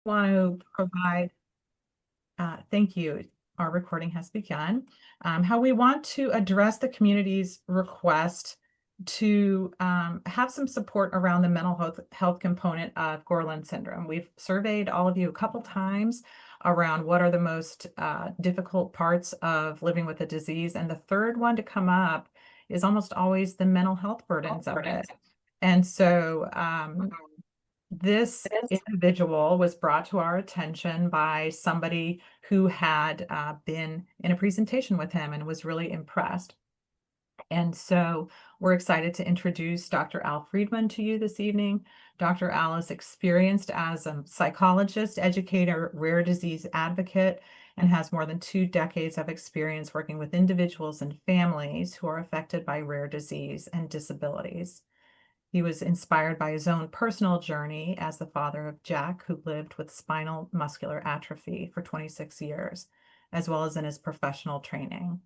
Want to provide, thank you. Our recording has begun. How we want to address the community's request to have some support around the mental health component of Gorlin syndrome. We've surveyed all of you a couple times around what are the most difficult parts of living with the disease. And the third one to come up is almost always the mental health burdens of it. And so this individual was brought to our attention by somebody who had been in a presentation with him and was really impressed. And so we're excited to introduce Dr. Al Freedman to you this evening. Dr. Al is experienced as a psychologist, educator, rare disease advocate, and has more than 2 decades of experience working with individuals and families who are affected by rare disease and disabilities. He was inspired by his own personal journey as the father of Jack, who lived with spinal muscular atrophy for 26 years, as well as in his professional training.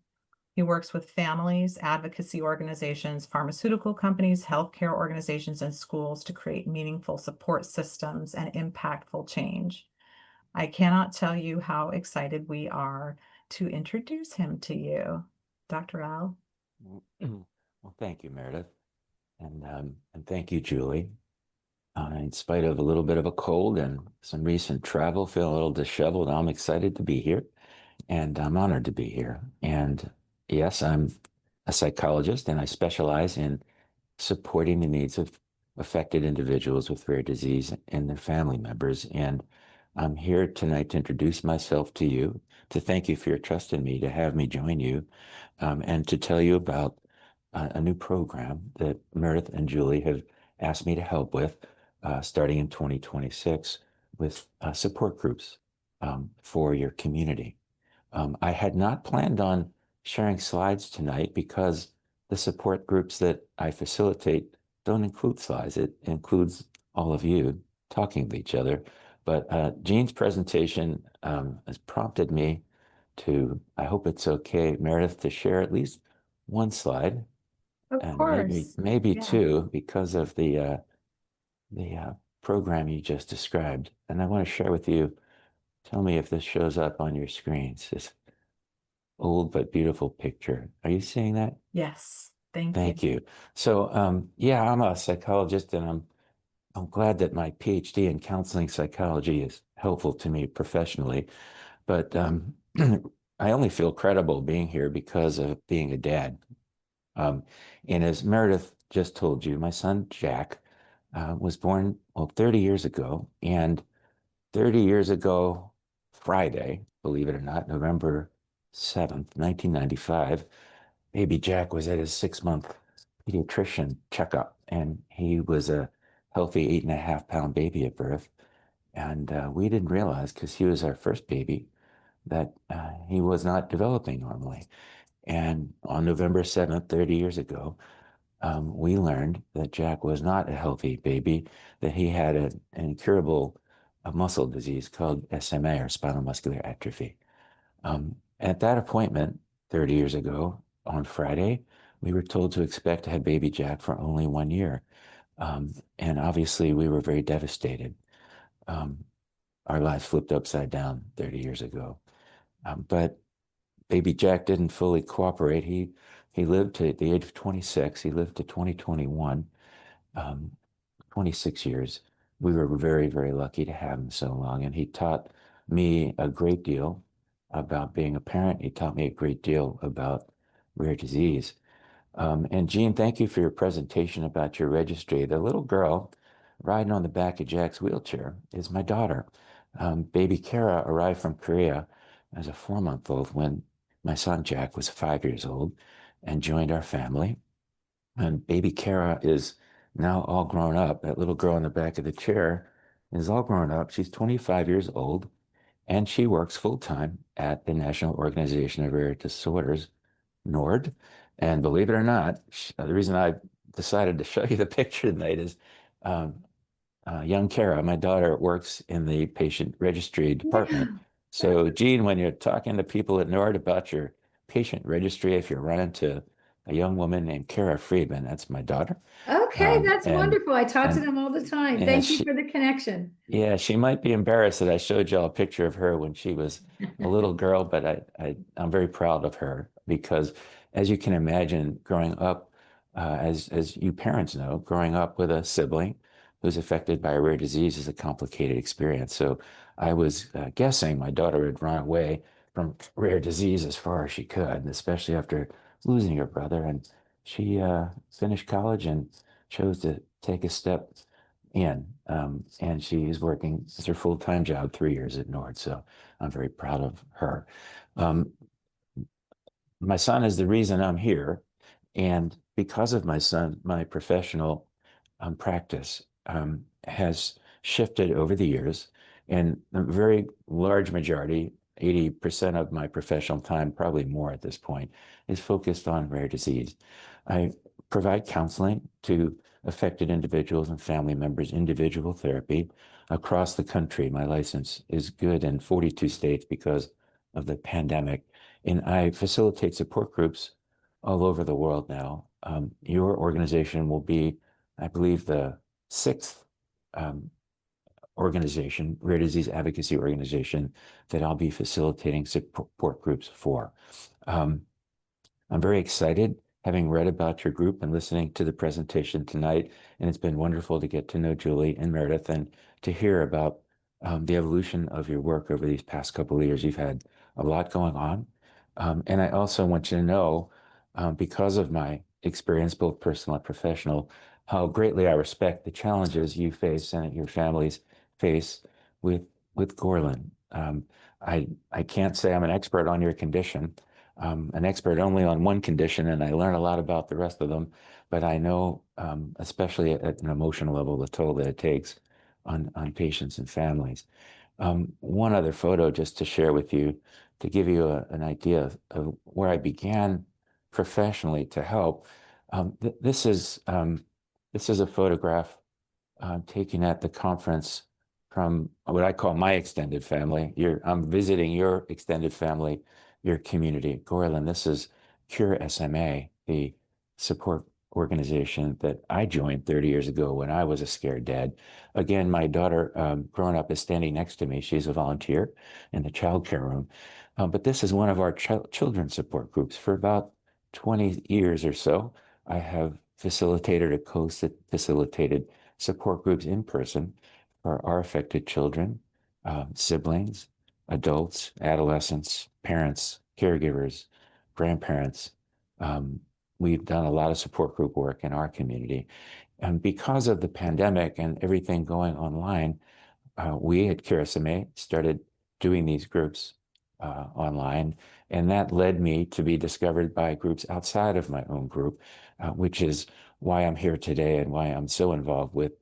He works with families, advocacy organizations, pharmaceutical companies, healthcare organizations, and schools to create meaningful support systems and impactful change. I cannot tell you how excited we are to introduce him to you. Dr. Al. Well, thank you, Meredith. And thank you, Julie. In spite of a little bit of a cold and some recent travel, feel a little disheveled. I'm excited to be here, and I'm honored to be here. And yes, I'm a psychologist, and I specialize in supporting the needs of affected individuals with rare disease and their family members. And I'm here tonight to introduce myself to you, to thank you for your trust in me, to have me join you, and to tell you about a new program that Meredith and Julie have asked me to help with starting in 2026 with support groups for your community. I had not planned on sharing slides tonight because the support groups that I facilitate don't include slides. It includes all of you talking with each other. But Jean's presentation has prompted me to, I hope it's okay, Meredith, to share at least one slide Of and course. maybe Yeah. two because of the program you just described. And I want to share with you, tell me if this shows up on your screens, this old but beautiful picture. Are you seeing that? Yes. Thank you. Thank you. So yeah, I'm a psychologist and I'm glad that my PhD in counseling psychology is helpful to me professionally. But I only feel credible being here because of being a dad. Um, and as Meredith just told you, my son Jack was born, well, 30 years ago. And 30 years ago, Friday, believe it or not, November 7th, 1995, baby Jack was at his 6-month pediatrician checkup. And he was a healthy 8.5 pound baby at birth. And we didn't realize, because he was our first baby, that he was not developing normally. And on November 7th, 30 years ago, we learned that Jack was not a healthy baby, that he had an incurable muscle disease called SMA, or spinal muscular atrophy. At that appointment 30 years ago on Friday, we were told to expect to have baby Jack for only 1 year. And obviously, we were very devastated. Um, our lives flipped upside down 30 years ago. But baby Jack didn't fully cooperate. He lived to the age of 26. He lived to 2021, 26 years. We were very, very lucky to have him so long. And he taught me a great deal about being a parent. He taught me a great deal about rare disease. And Jean, thank you for your presentation about your registry. The little girl riding on the back of Jack's wheelchair is my daughter. Baby Kara arrived from Korea as a 4-month-old when my son Jack was 5 years old and joined our family. And baby Kara is now all grown up. That little girl in the back of the chair is all grown up. She's 25 years old and she works full time at the National Organization of Rare Disorders, NORD. And believe it or not, the reason I decided to show you the picture tonight is um, young Kara, my daughter, works in the patient registry department. Yeah. So, Gene, when you're talking to people at NORD about your patient registry, if you run into a young woman named Kara Freedman. That's my daughter. Okay, Um, that's and wonderful. I talk to and them all the time. yeah, Thank you she for the connection. yeah, she might be embarrassed that I showed y'all a picture of her when she was a little girl, but I'm very proud of her because, as you can imagine, growing up, as you parents know, growing up with a sibling who's affected by a rare disease is a complicated experience. So I was guessing my daughter would run away from rare disease as far as she could, and especially after losing her brother. And she finished college and chose to take a step in. And she is working, it's her full-time job, 3 years at Nord. So I'm very proud of her. Um, my son is the reason I'm here. And because of my son, my professional practice has shifted over the years. And a very large majority, 80% of my professional time, probably more at this point, is focused on rare disease. I provide counseling to affected individuals and family members, individual therapy across the country. My license is good in 42 states because of the pandemic. And I facilitate support groups all over the world now. Your organization will be, I believe, the sixth um, organization, rare disease advocacy organization, that I'll be facilitating support groups for. Um, I'm very excited having read about your group and listening to the presentation tonight. And it's been wonderful to get to know Julie and Meredith and to hear about the evolution of your work over these past couple of years. You've had a lot going on. And I also want you to know, because of my experience, both personal and professional, how greatly I respect the challenges you face and your families face with Gorlin. I can't say I'm an expert on your condition, an expert only on one condition, and I learn a lot about the rest of them. But I know, especially at an emotional level, the toll that it takes on patients and families. One other photo just to share with you to give you an idea of where I began professionally to help. This is a photograph taken at the conference from what I call my extended family. I'm visiting your extended family, your community. Gorlin, this is Cure SMA, the support organization that I joined 30 years ago when I was a scared dad. Again, my daughter, growing up, is standing next to me. She's a volunteer in the child care room. But this is one of our children's support groups. For about 20 years or so, I have facilitated or co-facilitated support groups in person for our affected children, siblings, adults, adolescents, parents, caregivers, grandparents. Um, we've done a lot of support group work in our community. And because of the pandemic and everything going online, we at QSMA started doing these groups online, and that led me to be discovered by groups outside of my own group, which is why I'm here today and why I'm so involved with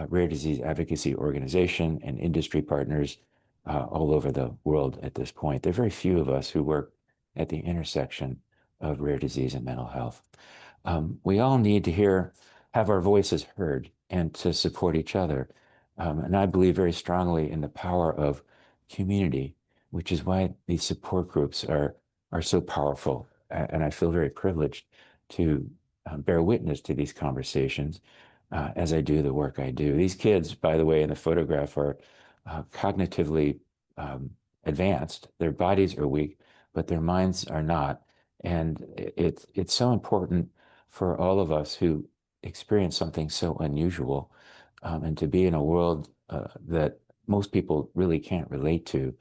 rare disease advocacy organization and industry partners all over the world at this point. There are very few of us who work at the intersection of rare disease and mental health. We all need to have our voices heard and to support each other. And I believe very strongly in the power of community, which is why these support groups are so powerful. And I feel very privileged to bear witness to these conversations as I do the work I do. These kids, by the way, in the photograph are cognitively advanced. Their bodies are weak, but their minds are not. And it's so important for all of us who experience something so unusual, and to be in a world that most people really can't relate to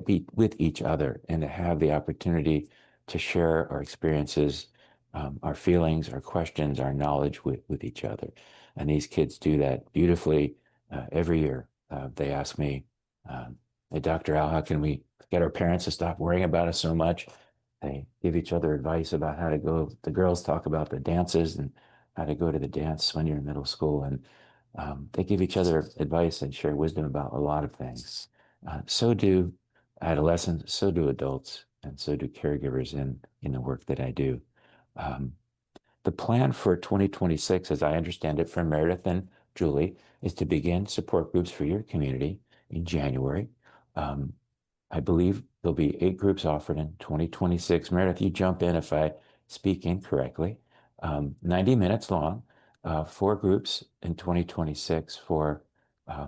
be with each other and to have the opportunity to share our experiences, our feelings, our questions, our knowledge with each other. And these kids do that beautifully every year. They ask me, hey, Dr. Al, how can we get our parents to stop worrying about us so much? They give each other advice about how to go. The girls talk about the dances and how to go to the dance when you're in middle school. And they give each other advice and share wisdom about a lot of things. So do adolescents, so do adults, and so do caregivers in the work that I do. Um, the plan for 2026, as I understand it from Meredith and Julie, is to begin support groups for your community in January. I believe there'll be 8 groups offered in 2026. Meredith, you jump in if I speak incorrectly. 90 minutes long, 4 groups in 2026 for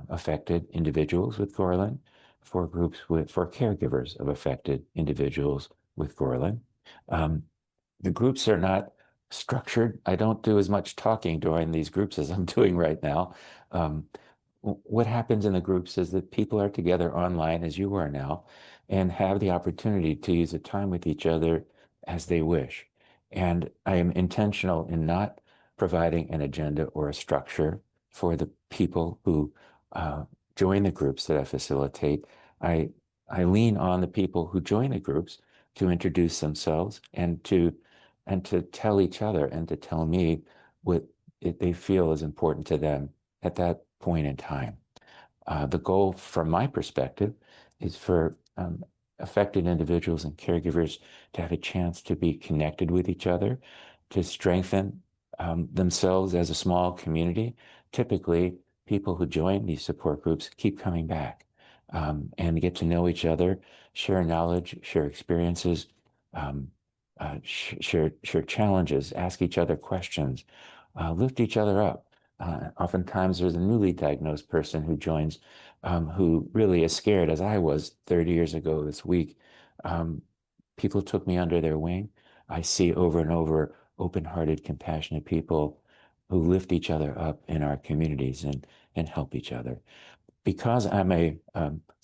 affected individuals with Gorlin, 4 groups for caregivers of affected individuals with Gorlin. The groups are not structured. I don't do as much talking during these groups as I'm doing right now. Um, what happens in the groups is that people are together online as you are now and have the opportunity to use the time with each other as they wish. And I am intentional in not providing an agenda or a structure for the people who join the groups that I facilitate. I, I lean on the people who join the groups to introduce themselves and to tell each other and to tell me what they feel is important to them at that point in time. The goal, from my perspective, is for affected individuals and caregivers to have a chance to be connected with each other, to strengthen themselves as a small community. Typically, people who join these support groups keep coming back and get to know each other, share knowledge, share experiences, um, share challenges, ask each other questions, lift each other up. Oftentimes, there's a newly diagnosed person who joins who really is scared, as I was 30 years ago this week. Um, People took me under their wing. I see over and over open-hearted, compassionate people who lift each other up in our communities and help each other. Because I'm a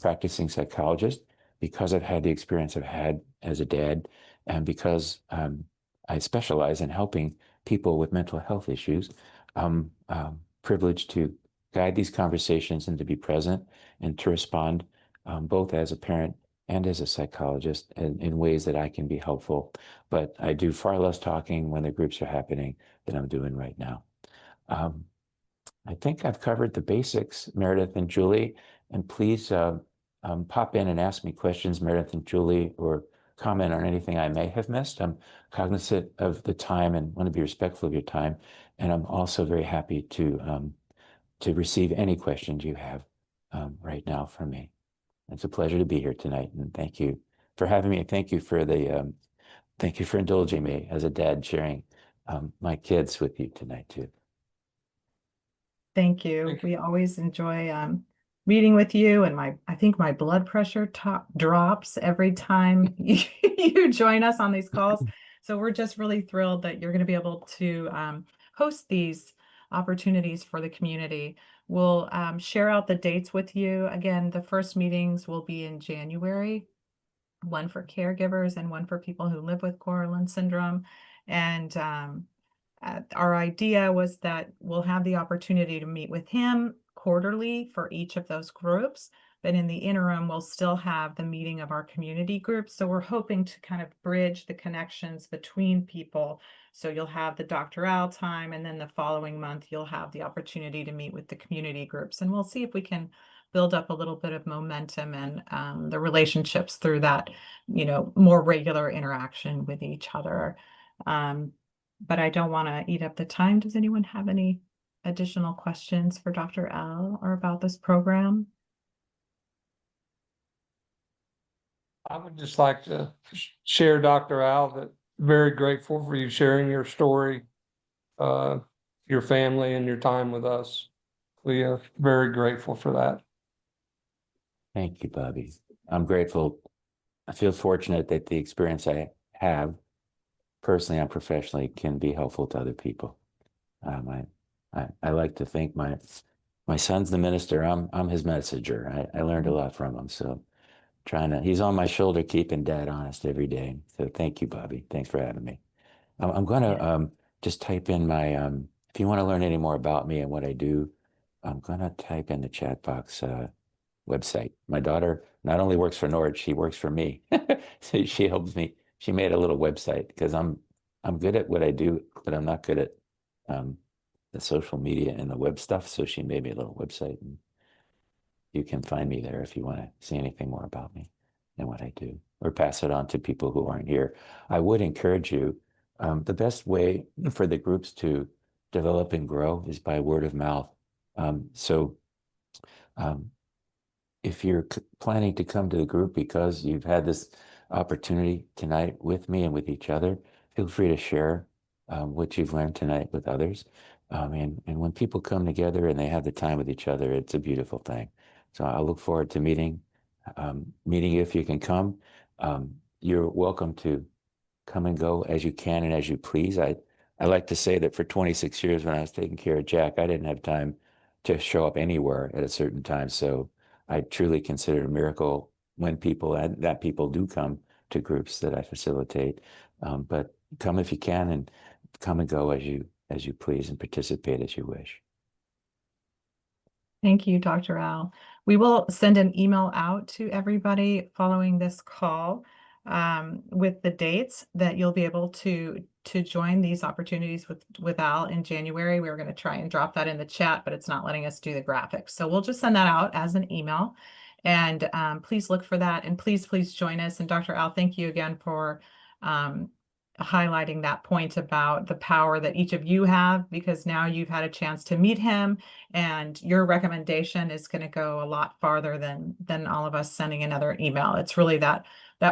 practicing psychologist, because I've had the experience I've had as a dad, and because I specialize in helping people with mental health issues, I'm privileged to guide these conversations and to be present and to respond both as a parent and as a psychologist in ways that I can be helpful. But I do far less talking when the groups are happening than I'm doing right now. Um, I think I've covered the basics, Meredith and Julie, and please pop in and ask me questions, Meredith and Julie, or comment on anything I may have missed. I'm cognizant of the time and want to be respectful of your time, and I'm also very happy to receive any questions you have right now from me. It's a pleasure to be here tonight, and thank you for having me. And thank you for indulging me as a dad sharing my kids with you tonight too. Thank you. We always enjoy meeting with you, and I think my blood pressure drops every time you join us on these calls. So we're just really thrilled that you're going to be able to host these opportunities for the community. We'll share out the dates with you. Again, the first meetings will be in January, one for caregivers and one for people who live with Gorlin syndrome. And our idea was that we'll have the opportunity to meet with him quarterly for each of those groups. But in the interim, we'll still have the meeting of our community groups. So we're hoping to kind of bridge the connections between people. So you'll have the Dr. Al time, and then the following month, you'll have the opportunity to meet with the community groups. And we'll see if we can build up a little bit of momentum and the relationships through that, more regular interaction with each other. But I don't want to eat up the time. Does anyone have any additional questions for Dr. L or about this program? I would just like to share, Dr. Al, that very grateful for you sharing your story, your family, and your time with us. We are very grateful for that. Thank you, Bobby. I'm grateful. I feel fortunate that the experience I have personally and professionally can be helpful to other people. I like to think my son's the minister. I'm his messenger. I learned a lot from him. So he's on my shoulder, keeping dad honest every day. So thank you, Bobby. Thanks for having me. I'm going to just type in if you want to learn any more about me and what I do, I'm going to type in the chat box website. My daughter not only works for Nord, she works for me. So she helps me. She made a little website because I'm good at what I do, but I'm not good at the social media and the web stuff. So she made me a little website, and you can find me there if you want to see anything more about me and what I do, or pass it on to people who aren't here. I would encourage you. The best way for the groups to develop and grow is by word of mouth. So if you're planning to come to the group because you've had this opportunity tonight with me and with each other, feel free to share what you've learned tonight with others. And when people come together and they have the time with each other, it's a beautiful thing. So I look forward to meeting you if you can come. You're welcome to come and go as you can and as you please. I like to say that for 26 years when I was taking care of Jack, I didn't have time to show up anywhere at a certain time. So I truly consider it a miracle when people do come to groups that I facilitate. But come if you can and come and go as you please and participate as you wish. Thank you, Dr. Al. We will send an email out to everybody following this call with the dates that you'll be able to join these opportunities with Al in January. We were going to try and drop that in the chat, but it's not letting us do the graphics. So we'll just send that out as an email. And please look for that. And please join us. And Dr. Al, thank you again for highlighting that point about the power that each of you have, because now you've had a chance to meet him and your recommendation is going to go a lot farther than all of us sending another email. It's really that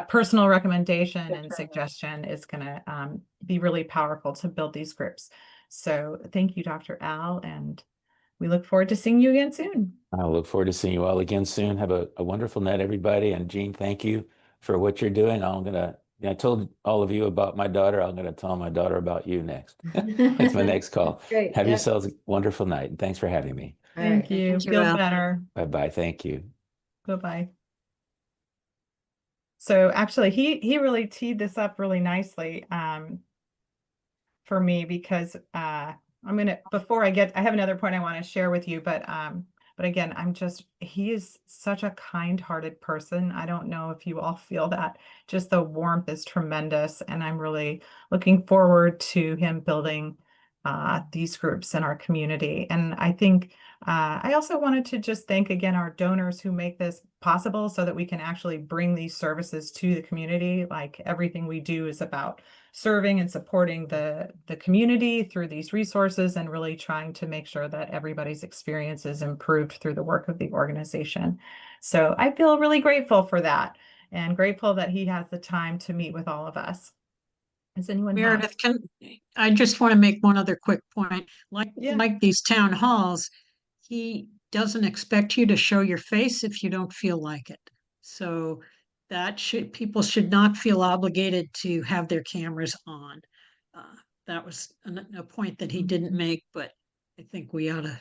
personal recommendation and suggestion is going to be really powerful to build these groups. So thank you, Dr. Al, and we look forward to seeing you again soon. I look forward to seeing you all again soon. Have a wonderful night, everybody. And Jean, thank you for what you're doing. I told all of you about my daughter. I'm going to tell my daughter about you next. It's my next call. Great. Have Yep. yourselves a wonderful night. And thanks for having me. All right. Thank you. Thank you, Feel Al. better. Bye-bye. Thank you. Bye-bye. So actually, he really teed this up really nicely for me, because I have another point I want to share with you, but again, he is such a kind-hearted person. I don't know if you all feel that. Just the warmth is tremendous, and I'm really looking forward to him building these groups in our community. And I think I also wanted to just thank again our donors who make this possible so that we can actually bring these services to the community. Like, everything we do is about serving and supporting the community through these resources and really trying to make sure that everybody's experience is improved through the work of the organization. So I feel really grateful for that, and grateful that he has the time to meet with all of us. Does anyone have? Meredith, I just want to make one other quick point. Yeah. Like these town halls, he doesn't expect you to show your face if you don't feel like it. So people should not feel obligated to have their cameras on. That was a point that he didn't make, but I think we ought to